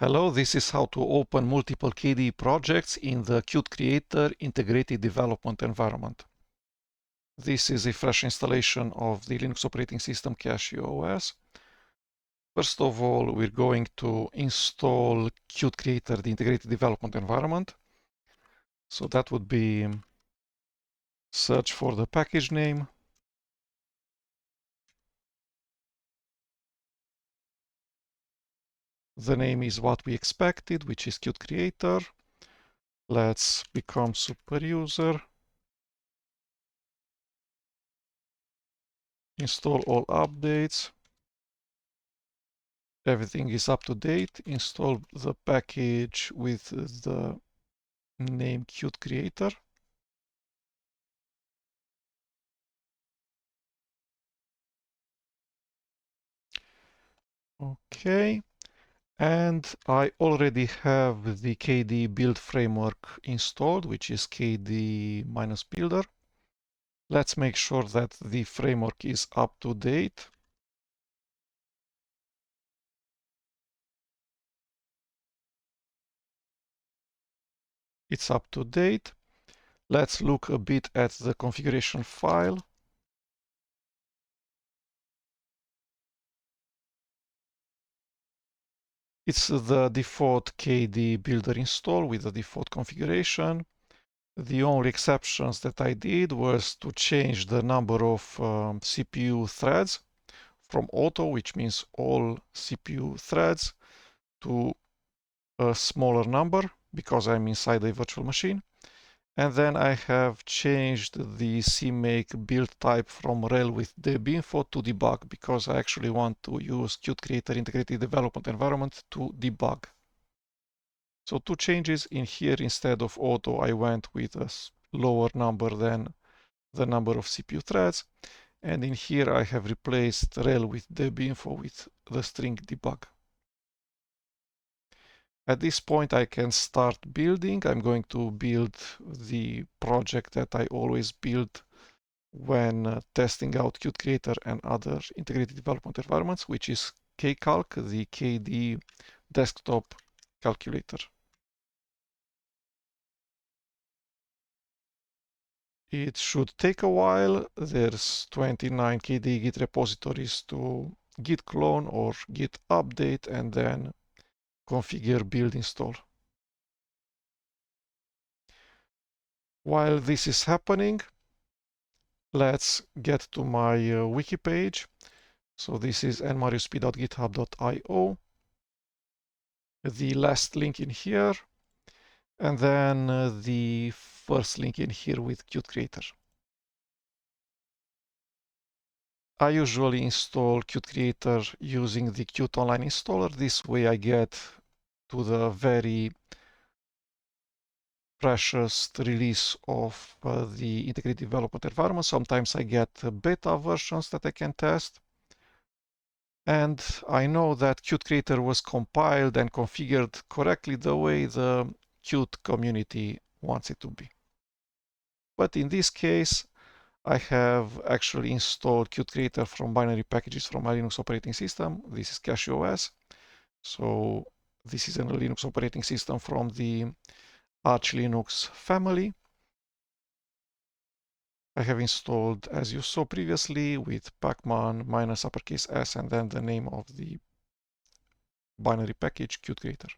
Hello, this is how to open multiple KDE projects in the Qt Creator integrated development environment. This is a fresh installation of the Linux operating system Casio OS. First of all, we're going to install Qt Creator, the integrated development environment. So that would be search for the package name. The name is what we expected, which is Qt Creator. Let's become super user. Install all updates. Everything is up to date. Install the package with the name Qt Creator. Okay, and I already have the KDE build framework installed, which is kde-builder. Let's make sure that the framework is up to date. It's up to date. Let's look a bit at the configuration file. It's the default KDE builder install with the default configuration. The only exceptions that I did was to change the number of CPU threads from auto, which means all CPU threads, to a smaller number because I'm inside a virtual machine. And then I have changed the CMake build type from rel with debinfo to debug because I actually want to use Qt Creator integrated development environment to debug. So two changes in here. Instead of auto, I went with a lower number than the number of CPU threads. And in here, I have replaced rel with debinfo with the string debug. At this point, I can start building. I'm going to build the project that I always build when testing out Qt Creator and other integrated development environments, which is kcalc, the KDE desktop calculator. It should take a while. There's 29 KDE Git repositories to git clone or git update and then configure build install. While this is happening, let's get to my wiki page. So this is nmariusp.github.io. The last link in here, and then the first link in here with Qt Creator. I usually install Qt Creator using the Qt Online installer. This way I get to the very precious release of the integrated development environment. Sometimes I get beta versions that I can test. And I know that Qt Creator was compiled and configured correctly the way the Qt community wants it to be. But in this case, I have actually installed Qt Creator from binary packages from my Linux operating system. This is Casio OS. So this is a Linux operating system from the Arch Linux family. I have installed, as you saw previously, with pacman minus uppercase S and then the name of the binary package Qt Creator.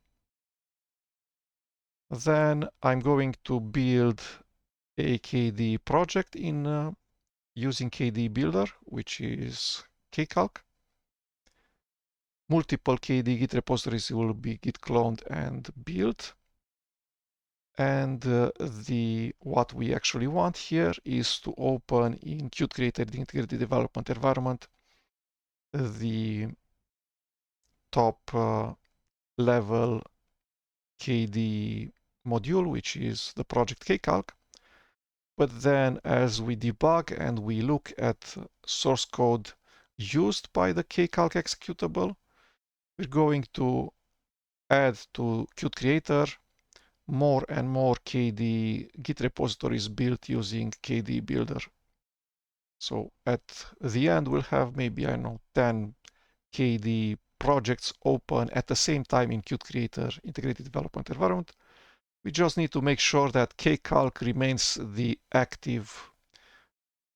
Then I'm going to build a KDE project in using kde-builder, which is kcalc. Multiple KDE Git repositories will be git cloned and built. And what we actually want here is to open in Qt Creator the integrated development environment the top level KDE module, which is the project kcalc. But then as we debug and we look at source code used by the kcalc executable, we're going to add to Qt Creator more and more KDE Git repositories built using kde-builder. So at the end, we'll have maybe, I don't know, 10 KDE projects open at the same time in Qt Creator Integrated Development Environment. We just need to make sure that kcalc remains the active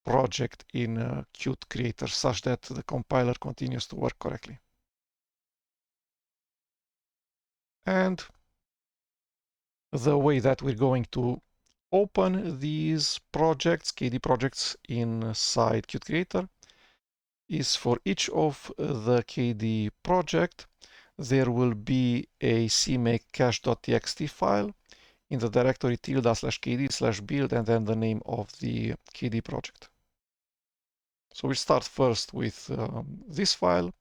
project in Qt Creator such that the compiler continues to work correctly. And the way that we're going to open these projects, KD projects inside Qt Creator, is for each of the KD project, there will be a cmake cache.txt file in the directory tilde/kd/build and then the name of the KD project. So we start first with this file,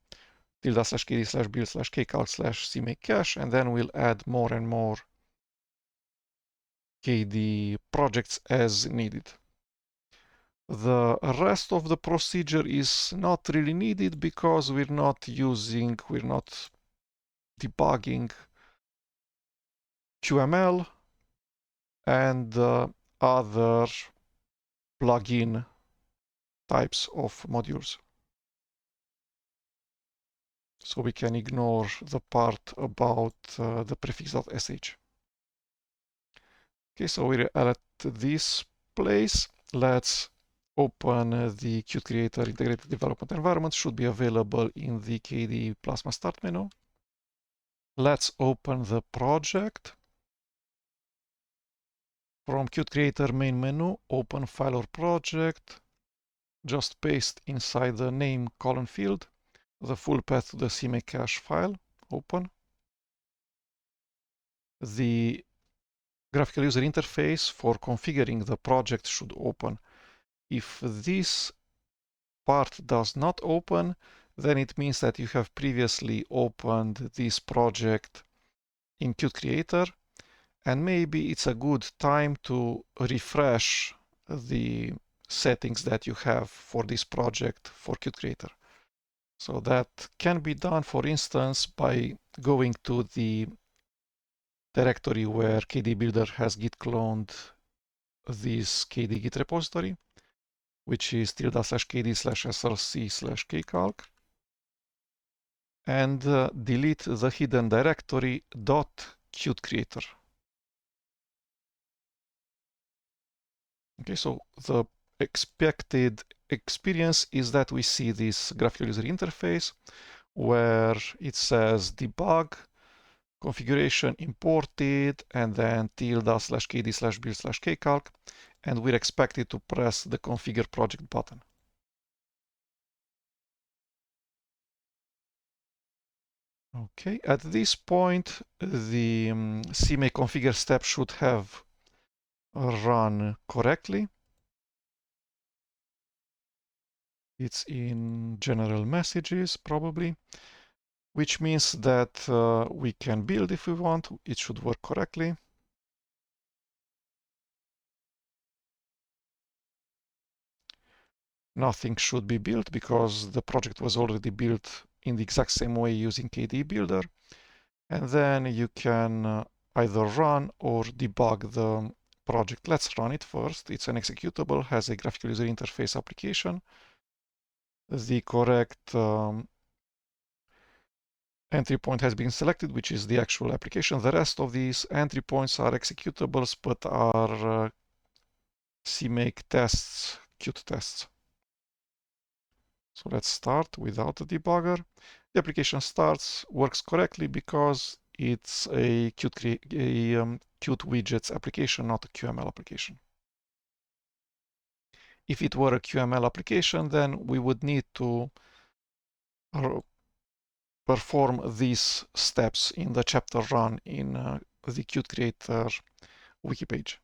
tilde/kd/build/kcalc/cmake cache, and then we'll add more and more KD projects as needed. The rest of the procedure is not really needed because we're not debugging QML and other plugin types of modules. So we can ignore the part about the prefix.sh. Okay, so we're at this place. Let's open the Qt Creator Integrated Development Environment. Should be available in the KD Plasma Start menu. Let's open the project. From Qt Creator main menu, open file or project. Just paste inside the name column field the full path to the cmake cache file. Open. The graphical user interface for configuring the project should open. If this part does not open, then it means that you have previously opened this project in Qt Creator, and maybe it's a good time to refresh the settings that you have for this project for Qt Creator. So that can be done, for instance, by going to the directory where kde-builder has git cloned this KD git repository, which is tilde/kd/src/kcalc, and delete the hidden directory .qtcreator. Okay, so the expected experience is that we see this graphical user interface where it says debug, configuration imported, and then tilde/kd/build/kcalc, and we're expected to press the configure project button. Okay, at this point, the cmake configure step should have run correctly. It's in general messages, probably, which means that we can build if we want. It should work correctly. Nothing should be built because the project was already built in the exact same way using kde-builder. And then you can either run or debug the project. Let's run it first. It's an executable, has a graphical user interface application. The correct entry point has been selected, which is the actual application. The rest of these entry points are executables, but are cmake tests, Qt tests. So let's start without the debugger. The application starts, works correctly because it's a Qt widgets application, not a QML application. If it were a QML application, then we would need to perform these steps in the chapter run in the Qt Creator wiki page.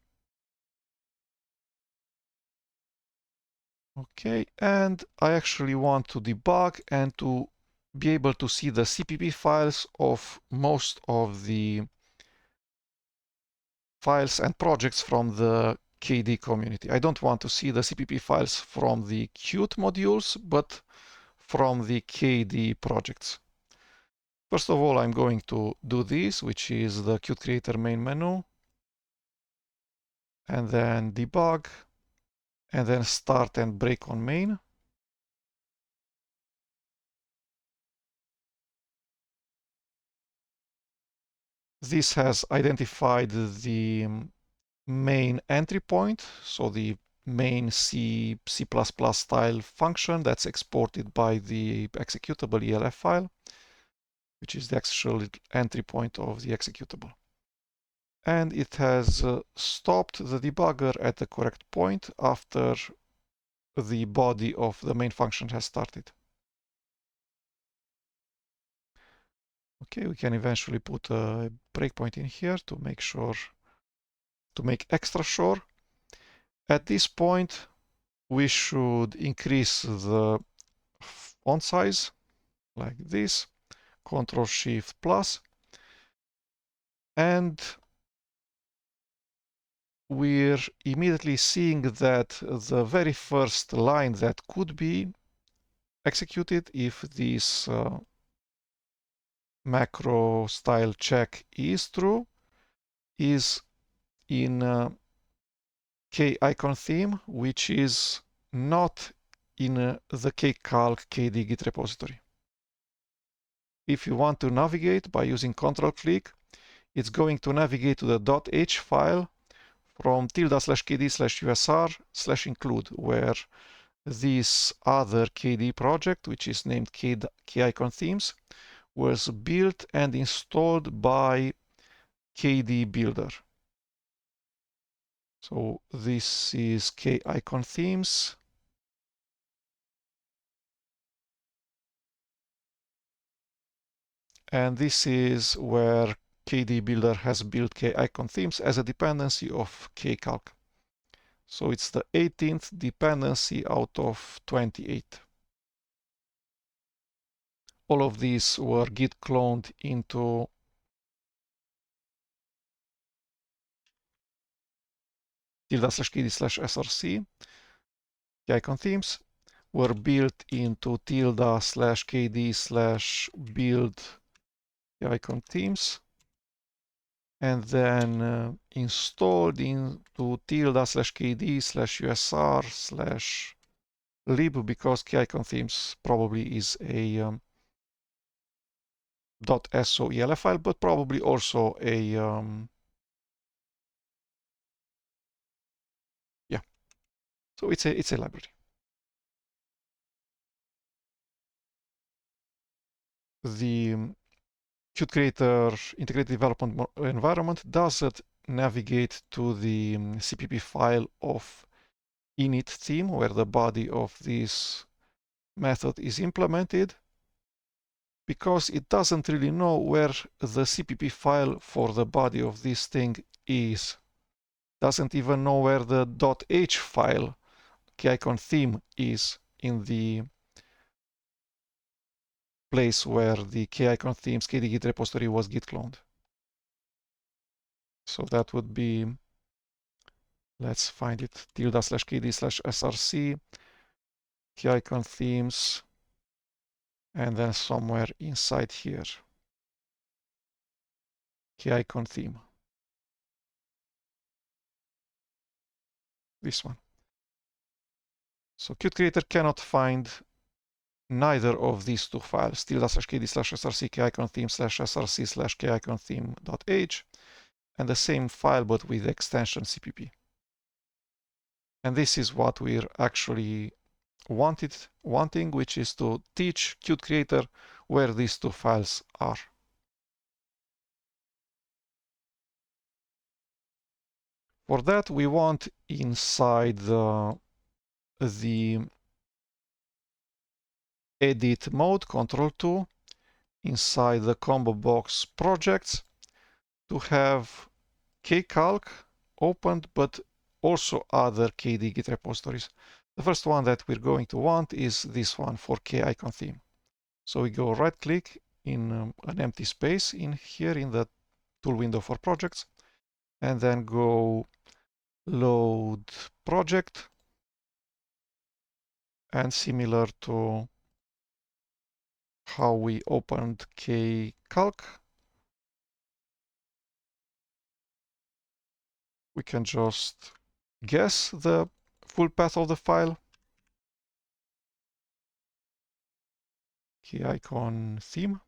Okay, and I actually want to debug and to be able to see the CPP files of most of the files and projects from the KD community. I don't want to see the CPP files from the Qt modules, but from the KD projects. First of all, I'm going to do this, which is the Qt Creator main menu, and then debug, and then start and break on main. This has identified the main entry point, so the main C++ style function that's exported by the executable ELF file, which is the actual entry point of the executable. And it has stopped the debugger at the correct point after the body of the main function has started. Okay, we can eventually put a breakpoint in here to make sure, to make extra sure. At this point, we should increase the font size like this, Ctrl+Shift+, and we're immediately seeing that the very first line that could be executed if this macro style check is true is in kicon theme, which is not in the kcalc kd git repository. If you want to navigate by using Ctrl+click, it's going to navigate to the .h file from ~kd/usr/include, where this other KD project, which is named kicon themes, was built and installed by kde-builder. So this is kicon themes. And this is where kde-builder has built kicon themes as a dependency of kcalc. So it's the 18th dependency out of 28. All of these were git cloned into ~kd/src. Kicon themes were built into ~kd/build kicon themes, and then installed into ~kd/usr/lib, because kicon themes probably is a .so ELF file, but probably also a yeah. So it's a library. The Qt Creator integrated development environment doesn't navigate to the CPP file of init theme, where the body of this method is implemented, because it doesn't really know where the CPP file for the body of this thing is. Doesn't even know where the .h file kicon theme is in the place where the kicon themes kd git repository was git cloned. So that would be, let's find it, ~kd/src, kicon themes, and then somewhere inside here, kicon theme. This one. So Qt Creator cannot find neither of these two files, ~kd/src kicon theme/src/kicon theme.h, and the same file but with extension CPP. And this is what we're actually wanting, which is to teach Qt Creator where these two files are. For that, we want inside the edit mode, Ctrl+2, inside the combo box projects, to have kcalc opened, but also other KD Git repositories. The first one that we're going to want is this one for kicon theme. So we go right click in an empty space in here in the tool window for projects, and then go load project, and similar to how we opened kcalc, we can just guess the full path of the file. Kicon theme.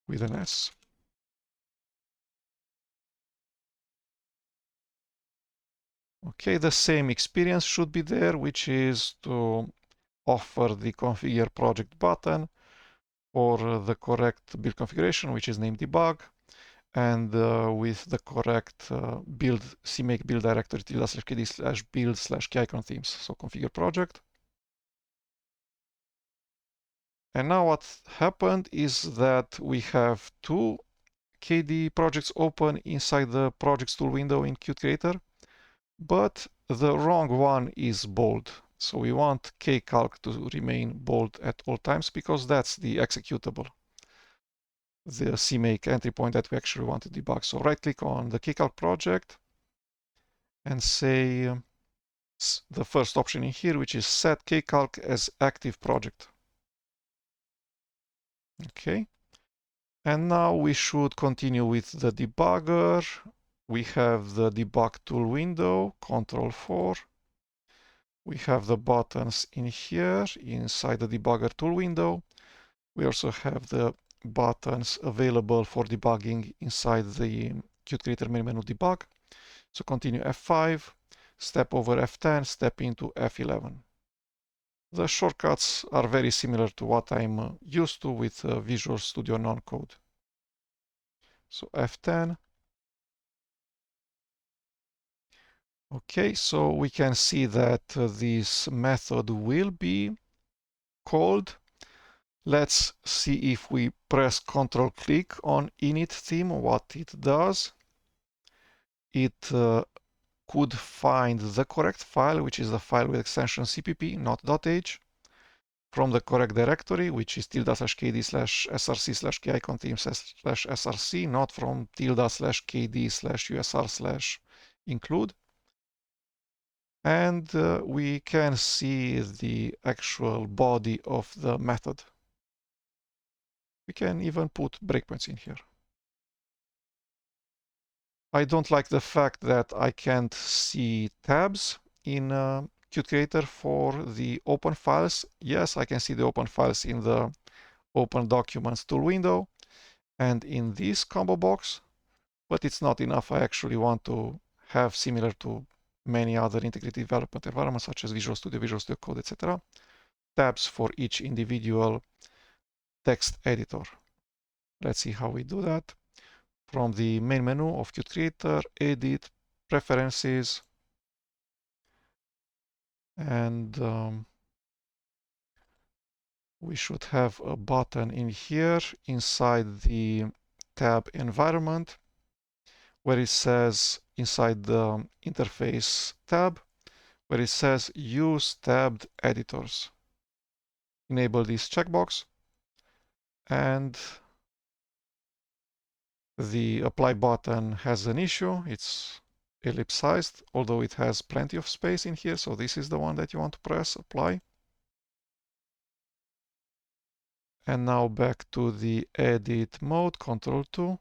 with an S. Okay, the same experience should be there, which is to offer the configure project button or the correct build configuration, which is named debug, and with the correct build cmake build directory /kd/build/keyicon themes. So configure project. And now what happened is that we have two KD projects open inside the projects tool window in Qt Creator, but the wrong one is bold. So we want kcalc to remain bold at all times because that's the executable, the cmake entry point that we actually want to debug. So right click on the kcalc project and say the first option in here, which is set kcalc as active project. Okay. And now we should continue with the debugger. We have the debug tool window, Ctrl+4. We have the buttons in here inside the debugger tool window. We also have the buttons available for debugging inside the Qt Creator main menu debug. So continue F5, step over F10, step into F11. The shortcuts are very similar to what I'm used to with Visual Studio non-code. So F10. Okay, so we can see that this method will be called. Let's see if we press Ctrl+click on init theme, what it does. It could find the correct file, which is the file with extension cpp, not .h, from the correct directory, which is tilde/kd/src/keyicon themes/src, not from tilde/kd/usr/include. And we can see the actual body of the method. We can even put breakpoints in here. I don't like the fact that I can't see tabs in Qt Creator for the open files. Yes, I can see the open files in the Open Documents tool window and in this combo box, but it's not enough. I actually want to have, similar to many other integrated development environments such as Visual Studio, Visual Studio Code, etc., tabs for each individual text editor. Let's see how we do that. From the main menu of Qt Creator, Edit, Preferences, and we should have a button in here inside the tab environment where it says, inside the interface tab, where it says use tabbed editors. Enable this checkbox, and the apply button has an issue. It's ellipsized, although it has plenty of space in here. So this is the one that you want to press, apply. And now back to the edit mode, Ctrl+2.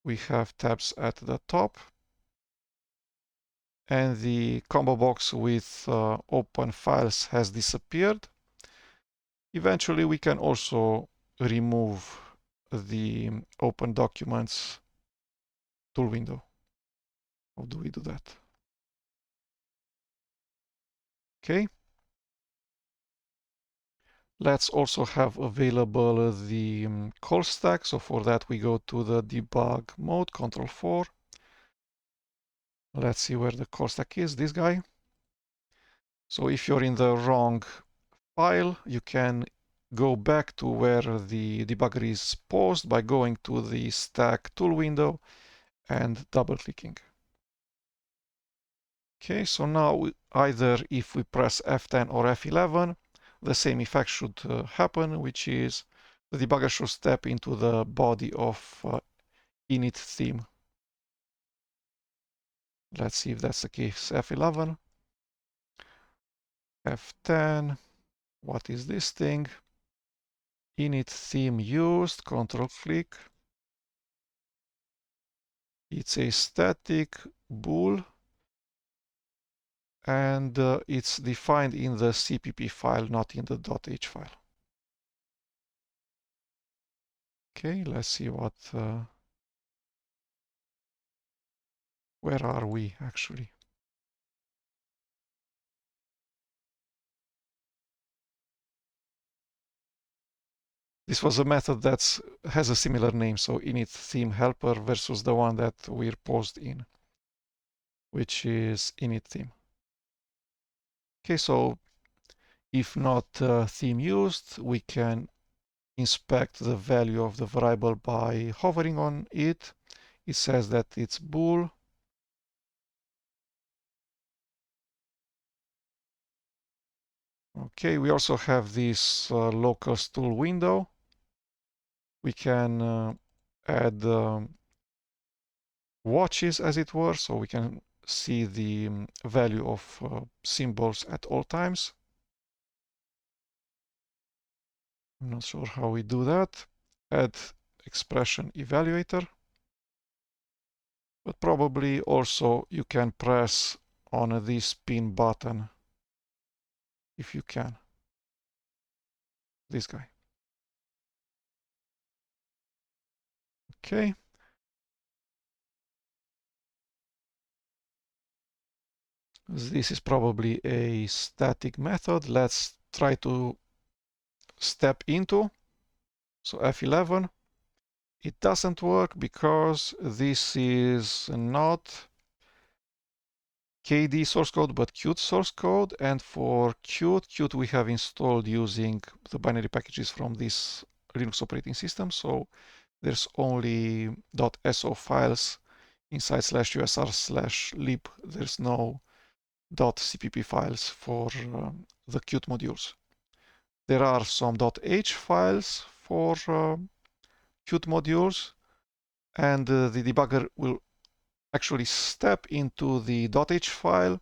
We have tabs at the top. And the combo box with open files has disappeared. Eventually, we can also remove the Open Documents tool window. How do we do that? Okay. Let's also have available the call stack. So for that, we go to the debug mode, Ctrl+4. Let's see where the call stack is, this guy. So if you're in the wrong file, you can go back to where the debugger is paused by going to the stack tool window and double clicking. Okay, so now either if we press F10 or F11, the same effect should happen, which is the debugger should step into the body of init theme. Let's see if that's the case. F11, F10, what is this thing? Init theme used, Ctrl+click. It's a static bool, and it's defined in the CPP file, not in the .h file. Okay, let's see what, where are we actually? This was a method that has a similar name, so init theme helper versus the one that we're posed in, which is init theme. Okay, so if not theme used, we can inspect the value of the variable by hovering on it. It says that it's bool. Okay, we also have this local stool window. We can add watches, as it were, so we can see the value of symbols at all times. I'm not sure how we do that. Add expression evaluator. But probably also you can press on this pin button if you can. This guy. Okay. This is probably a static method. Let's try to step into. So F11. It doesn't work because this is not KDE source code, but Qt source code. And for Qt we have installed using the binary packages from this Linux operating system. So there's only .so files inside /usr/lib. There's no .cpp files for the Qt modules. There are some .h files for Qt modules, and the debugger will actually step into the .h file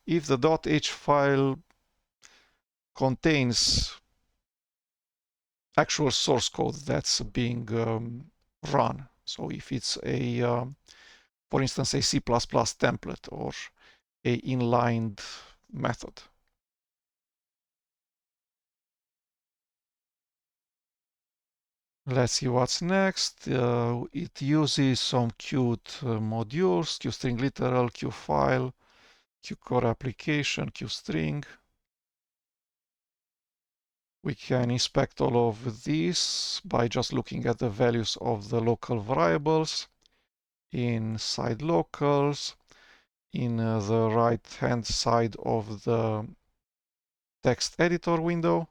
if the .h file contains actual source code that's being run. So if it's a, for instance, a C++ template or a inlined method. Let's see what's next. It uses some Qt modules, QString literal, QFile, QCore application, QString. We can inspect all of these by just looking at the values of the local variables inside locals, in the right-hand side of the text editor window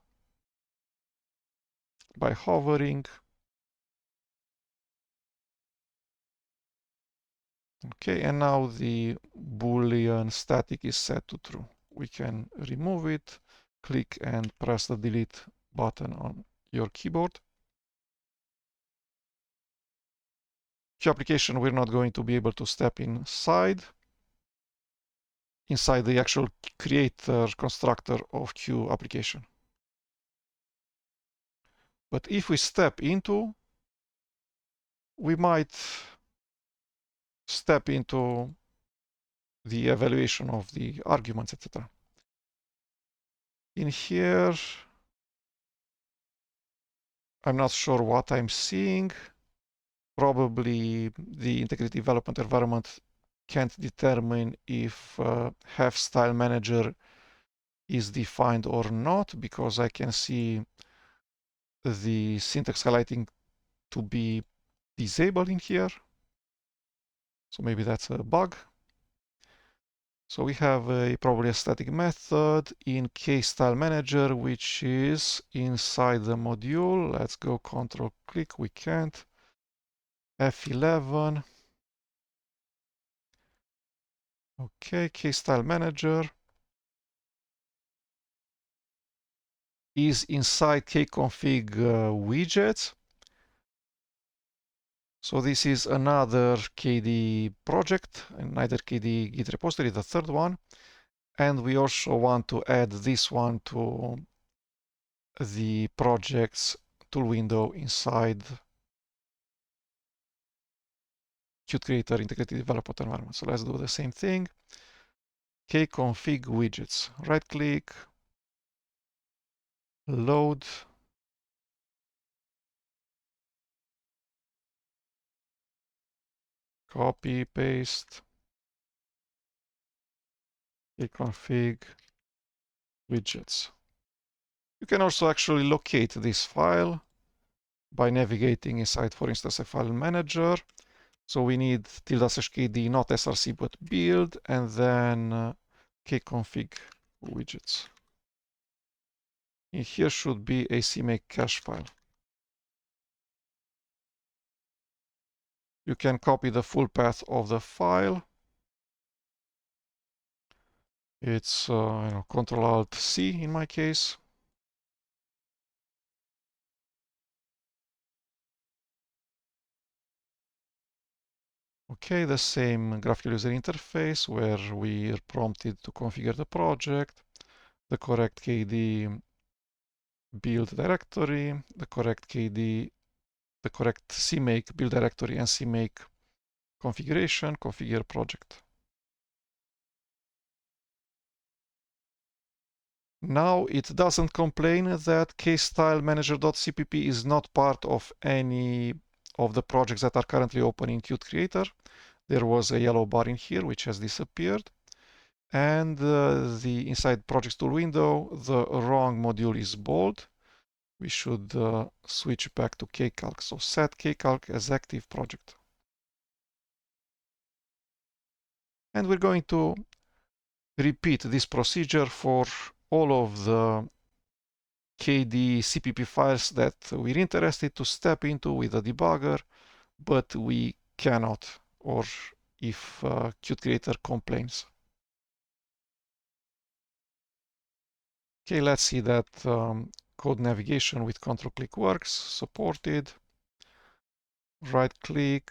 by hovering. Okay, and now the Boolean static is set to true. We can remove it, click and press the delete button on your keyboard. Q application, we're not going to be able to step inside the actual creator constructor of Q application. But if we step into, we might step into the evaluation of the arguments, etc. In here, I'm not sure what I'm seeing. Probably the integrity development environment can't determine if have style manager is defined or not, because I can see the syntax highlighting to be disabled in here. So maybe that's a bug. So we have probably a static method in Style Manager, which is inside the module. Let's go Ctrl+click. We can't. F11. Okay, Style Manager is inside kconfig widgets. So this is another KDE project, another KDE Git repository, the third one. And we also want to add this one to the projects tool window inside Qt Creator Integrated Development Environment. So let's do the same thing. Kconfig widgets. Right click, load. Copy, paste, config, widgets. You can also actually locate this file by navigating inside, for instance, a file manager. So we need ~kd, not src, but build, and then kconfig widgets. In here should be a cmake cache file. You can copy the full path of the file. It's Ctrl+Alt+C in my case. Okay, the same graphical user interface where we are prompted to configure the project, the correct kd build directory, the correct cmake build directory and cmake configuration, configure project. Now it doesn't complain that cStyleManager.cpp is not part of any of the projects that are currently open in Qt Creator. There was a yellow bar in here which has disappeared. And the inside projects tool window, the wrong module is bold. We should switch back to kcalc. So set kcalc as active project. And we're going to repeat this procedure for all of the KD CPP files that we're interested to step into with the debugger, but we cannot, or if Qt Creator complains. Okay, let's see that code navigation with Ctrl+click works, supported. Right-click.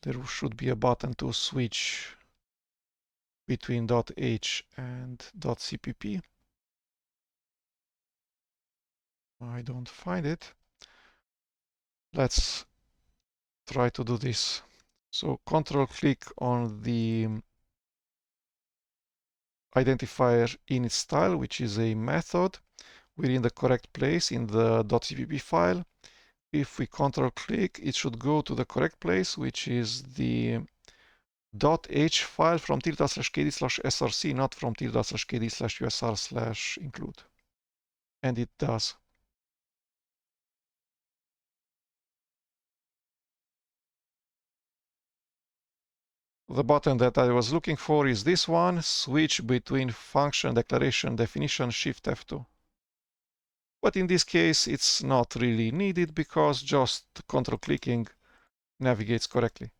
There should be a button to switch between .h and .cpp. I don't find it. Let's try to do this. So Ctrl+click on the identifier init style, which is a method. We're in the correct place in the .cpp file. If we Ctrl+click, it should go to the correct place, which is the .h file from ~kd/src, not from ~kd/usr/include. And it does. The button that I was looking for is this one, switch between function declaration definition, Shift F2. But in this case, it's not really needed because just Ctrl-clicking navigates correctly.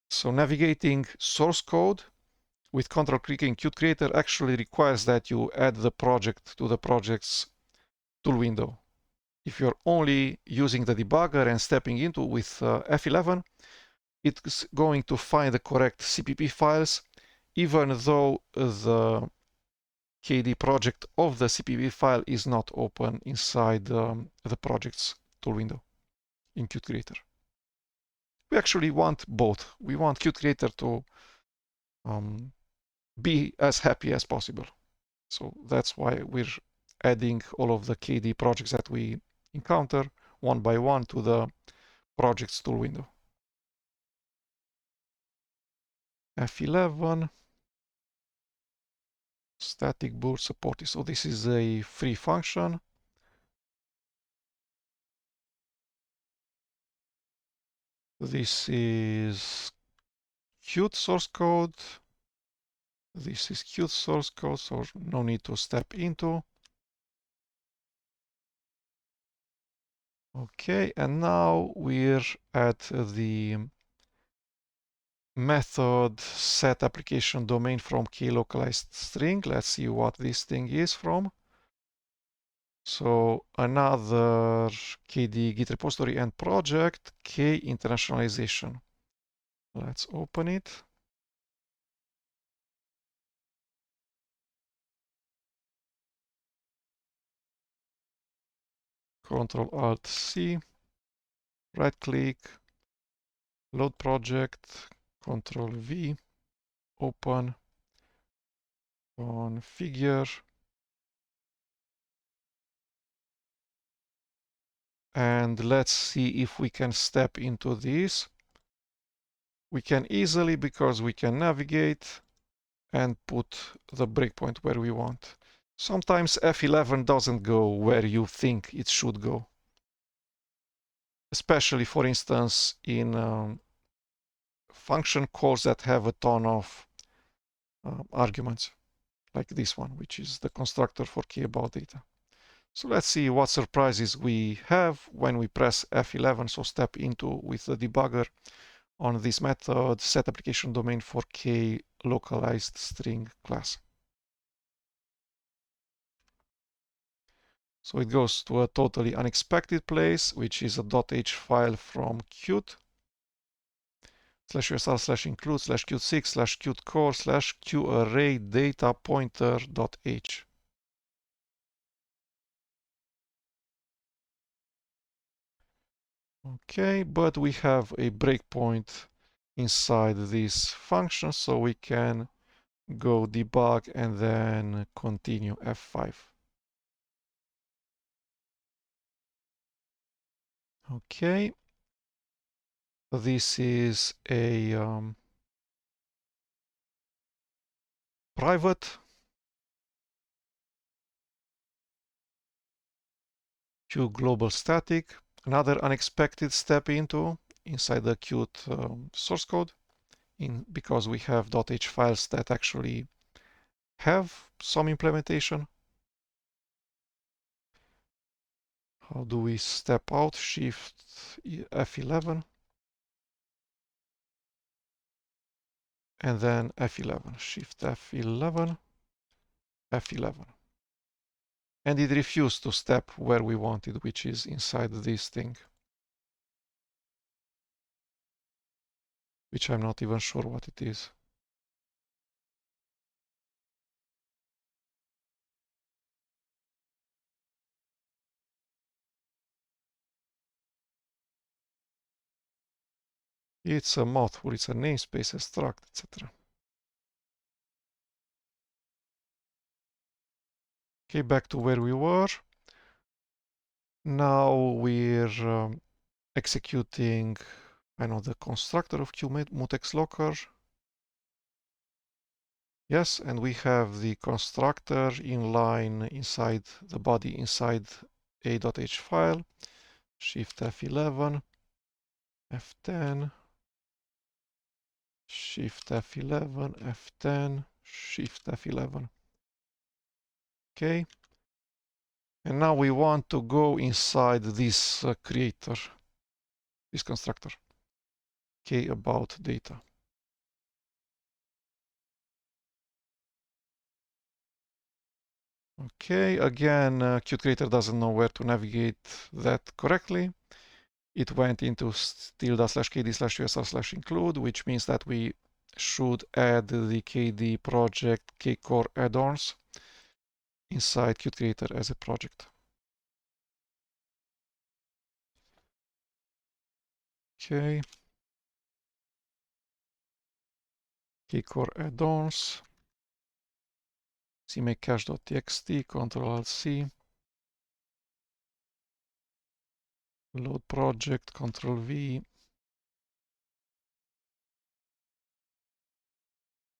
So navigating source code with Ctrl-clicking Qt Creator actually requires that you add the project to the project's tool window. If you're only using the debugger and stepping into with F11, it's going to find the correct CPP files, even though the KD project of the CPP file is not open inside the project's tool window in Qt Creator. We actually want both. We want Qt Creator to be as happy as possible. So that's why we're adding all of the KD projects that we encounter one by one to the projects tool window. F11, static boot supported. So this is a free function. This is Qt source code. This is Qt source code, so no need to step into. Okay, and now we're at the method set application domain from klocalized string. Let's see what this thing is from. So another KD Git repository and project, K internationalization. Let's open it. Ctrl+Alt+C, right-click, load project, Ctrl+V, open, configure, And let's see if we can step into this. We can easily, because we can navigate and put the breakpoint where we want. Sometimes F11 doesn't go where you think it should go. Especially, for instance, in function calls that have a ton of arguments, like this one, which is the constructor for key-about-data. So let's see what surprises we have when we press F11. So step into with the debugger on this method, set application domain for k localized string class. So it goes to a totally unexpected place, which is a .h file from Qt /usr/include /qt6 /qtcore /qarray data pointer.h. Okay, but we have a breakpoint inside this function, so we can go debug and then continue F5. Okay, this is a private Q global static. Another unexpected step inside the Qt source code, because we have .h files that actually have some implementation. How do we step out? Shift F11 and then F11. Shift F11, F11. And it refused to step where we wanted, which is inside this thing, which I'm not even sure what it is. It's a mouthful, it's a namespace, a struct, etc. Okay, back to where we were. Now we're executing, the constructor of QMutex locker. Yes, and we have the constructor inline inside the body inside a.h file. Shift F11, F10, Shift F11, F10, Shift F11. Okay. And now we want to go inside this creator, this constructor, kde-builder. Okay, again, Qt Creator doesn't know where to navigate that correctly. It went into ~kd/usr/include, which means that we should add the KD project kcore add-ons inside Qt Creator as a project. Okay. Kcore add-ons. cmakecache.txt, Ctrl+C. Load project, Ctrl+V.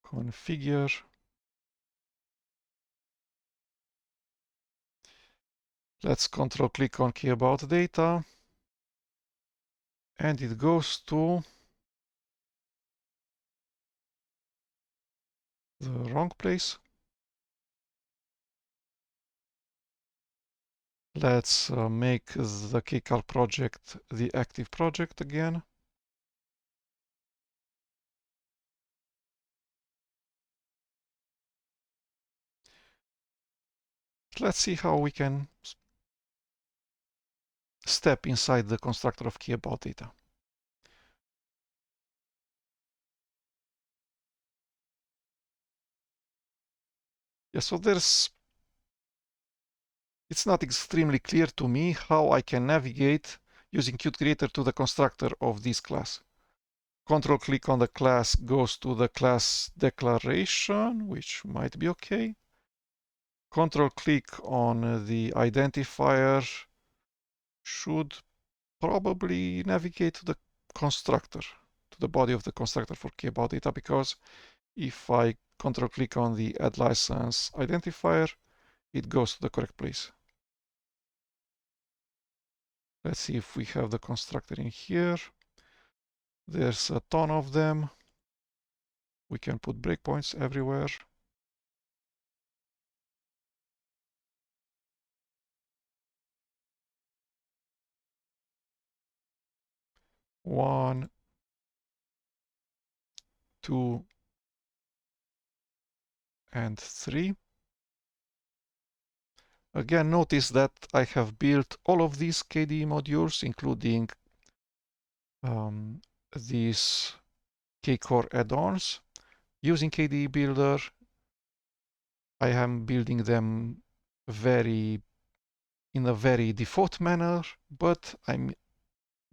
Configure. Let's Ctrl+click on key-about-data. And it goes to the wrong place. Let's make the kcal project the active project again. Let's see how we can step inside the constructor of key-about-data. Yeah, so it's not extremely clear to me how I can navigate using Qt Creator to the constructor of this class. Ctrl+click on the class goes to the class declaration, which might be okay. Ctrl+click on the identifier should probably navigate to the constructor, to the body of the constructor for kde-builder, because if I Ctrl+click on the add license identifier, it goes to the correct place. Let's see if we have the constructor in here. There's a ton of them. We can put breakpoints everywhere. One, two, and three. Again, notice that I have built all of these KDE modules, including these Kcore add-ons. Using KDE Builder, I am building them in a very default manner, but I'm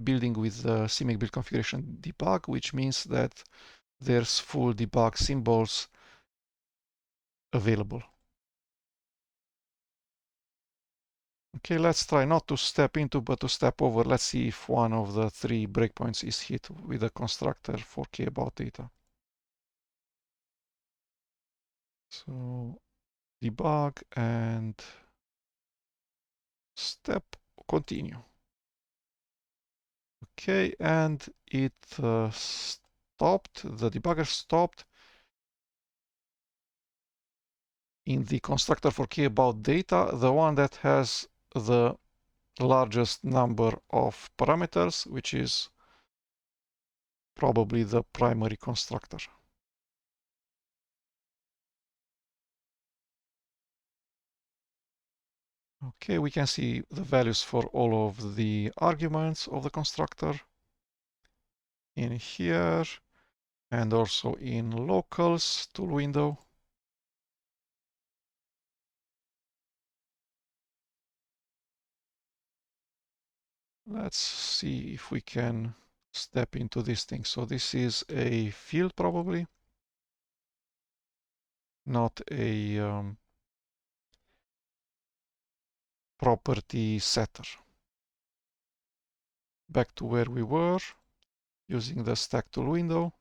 building with the CMake build configuration debug, which means that there's full debug symbols available. Okay, let's try not to step into, but to step over. Let's see if one of the three breakpoints is hit with a constructor for key-about data. So debug and step, continue. Okay, and it stopped, the debugger stopped in the constructor for key-about data, the one that has the largest number of parameters, which is probably the primary constructor. Okay, we can see the values for all of the arguments of the constructor in here and also in locals tool window. Let's see if we can step into this thing. So this is a field probably, not a property setter. Back to where we were, using the stack tool window.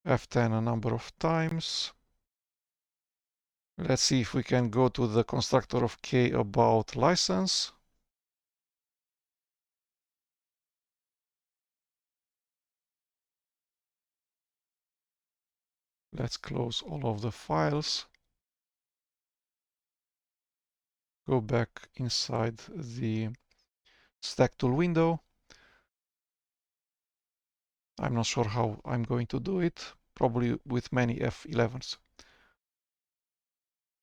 F10 a number of times. Let's see if we can go to the constructor of k-about license. Let's close all of the files. Go back inside the stack tool window. I'm not sure how I'm going to do it, probably with many F11s.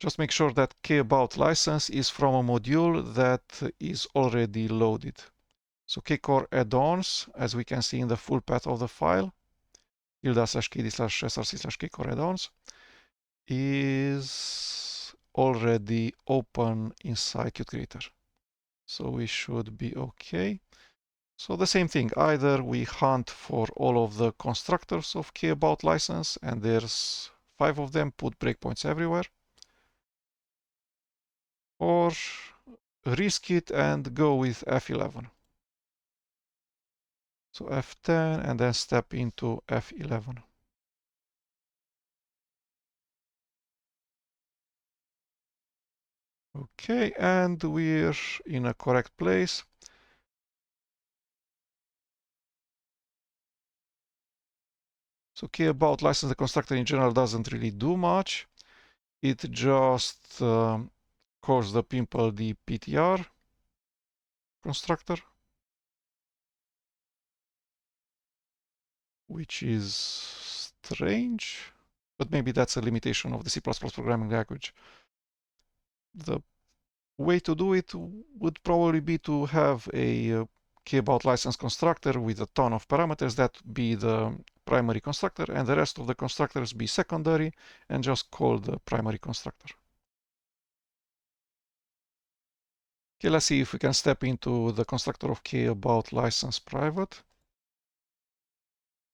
Just make sure that k-about license is from a module that is already loaded. So kcore add-ons, as we can see in the full path of the file, tilde/kd/src/kcore add-ons, is already open inside Qt Creator. So we should be okay. So the same thing, either we hunt for all of the constructors of k-about license, and there's 5 of them, put breakpoints everywhere, or risk it and go with F11. So F10 and then step into F11. Okay, and we're in a correct place. So k-about license, the constructor in general doesn't really do much. It just calls the pimple the PTR constructor, which is strange, but maybe that's a limitation of the C++ programming language. The way to do it would probably be to have a k-about license constructor with a ton of parameters that be the primary constructor, and the rest of the constructors be secondary, and just call the primary constructor. Okay, let's see if we can step into the constructor of k-about license private.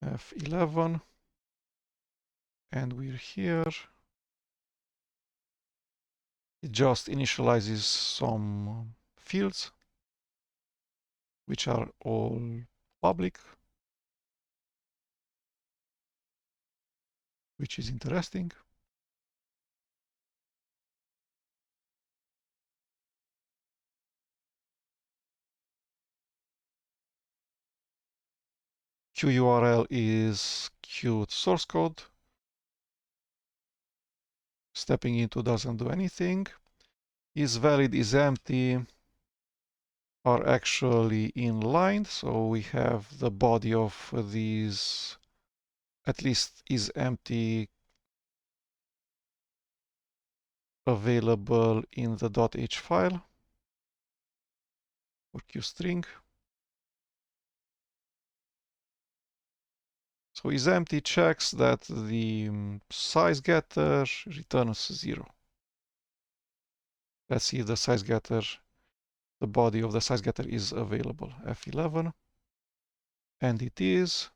F11. And we're here. It just initializes some fields, which are all public, which is interesting. QURL is Qt source code. Stepping into doesn't do anything. Is valid, is empty are actually inlined. So we have the body of these, at least is empty, available in the .h file or qstring. So is empty checks that the size getter returns 0. Let's see if the size getter, the body of the size getter is available. F11, and it is.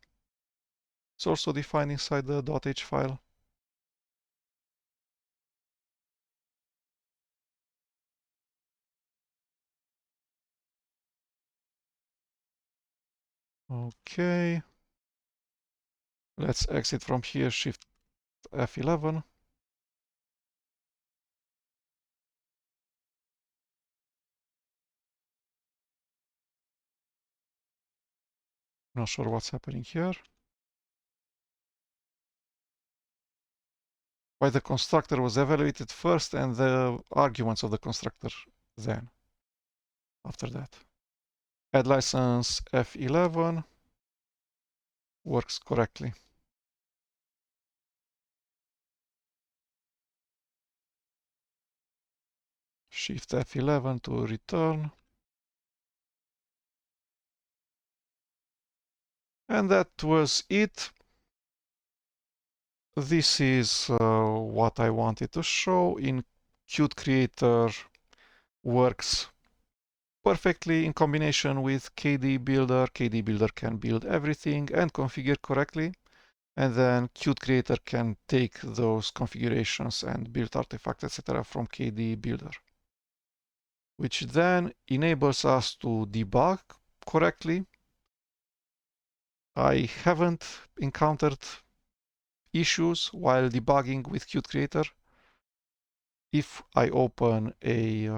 It's also defined inside the .h file. Okay. Let's exit from here, Shift F11. Not sure what's happening here. Why the constructor was evaluated first and the arguments of the constructor then, after that. Add license F11 works correctly. Shift F11 to return. And that was it. This is what I wanted to show. In Qt Creator works perfectly in combination with kde-builder. kde-builder can build everything and configure correctly. And then Qt Creator can take those configurations and build artifacts, etc. from kde-builder, which then enables us to debug correctly. I haven't encountered issues while debugging with Qt Creator if I open a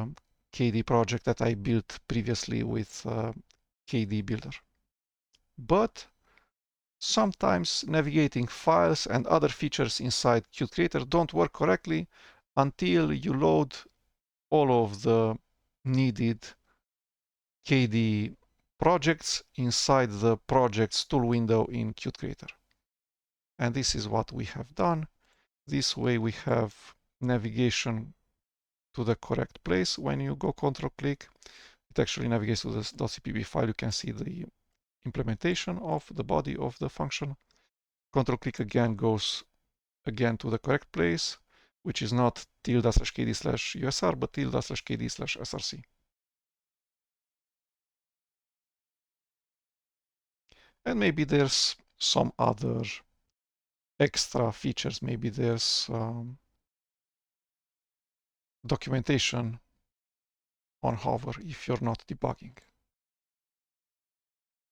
KD project that I built previously with kde-builder. But sometimes navigating files and other features inside Qt Creator don't work correctly until you load all of the needed KD projects inside the projects tool window in Qt Creator. And this is what we have done. This way we have navigation to the correct place. When you go Ctrl+click, it actually navigates to the .cpb file. You can see the implementation of the body of the function. Ctrl+click again goes again to the correct place, which is not tilde/kd/usr, but tilde/kd/src. And maybe there's some other extra features. Maybe there's documentation on hover if you're not debugging.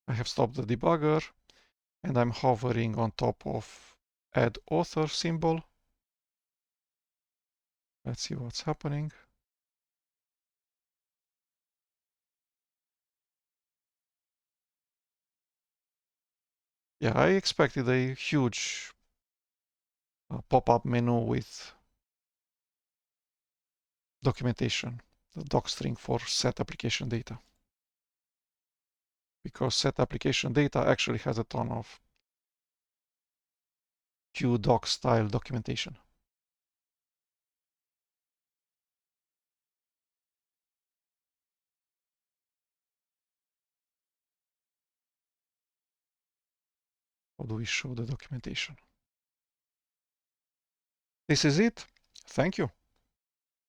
I have stopped the debugger and I'm hovering on top of add author symbol. Let's see what's happening. Yeah, I expected a huge pop-up menu with documentation, the docstring for set application data. Because set application data actually has a ton of QDoc style documentation. How do we show the documentation? This is it. Thank you.